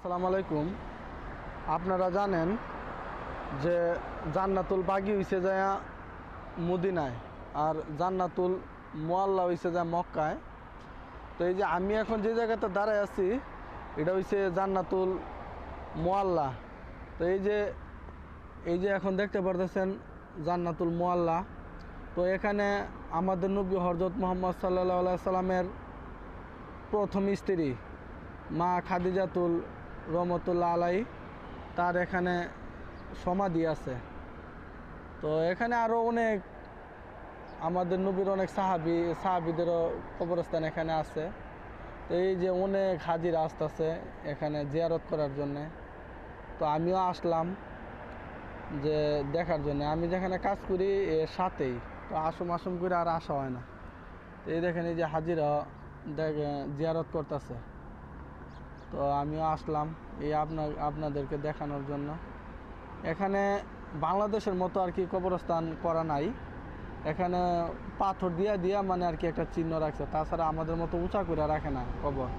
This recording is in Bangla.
আসসালামু আলাইকুম। আপনারা জানেন যে জান্নাতুল বাগি হইছে যায় মদিনায়, আর জান্নাতুল মোয়াল্লা হইছে যায় মক্কায়। তো এই যে আমি এখন যে জায়গাতে দাঁড়ায় আছি এটা হইছে জান্নাতুল মোয়াল্লা। তো এই যে এখন দেখতে পারতেছেন জান্নাতুল মোয়াল্লা। তো এখানে আমাদের নবী হযরত মুহাম্মদ সাল্লাল্লাহু আলাইহি সাল্লামের প্রথম স্ত্রী মা খাদিজাতুল রহমতুল্লাহ আলাই তার এখানে সমাধি আছে। তো এখানে আরও অনেক আমাদের নবীর অনেক সাহাবিদেরও কবরস্থান এখানে আছে। তো এই যে অনেক হাজিরা আসতেছে এখানে জিয়ারত করার জন্যে। তো আমিও আসলাম যে দেখার জন্য। আমি যেখানে কাজ করি এর সাথেই, তো আসম করে আর আসা হয় না। তো এই দেখেন এই যে হাজিরা জিয়ারত করতেছে। তো আমিও আসলাম এই আপনাদেরকে দেখানোর জন্য। এখানে বাংলাদেশের মতো আর কি কবরস্থান করা নাই, এখানে পাথর দিয়া মানে আর কি একটা চিহ্ন রাখছে, তাছাড়া আমাদের মতো উঁচা করে রাখে না কবর।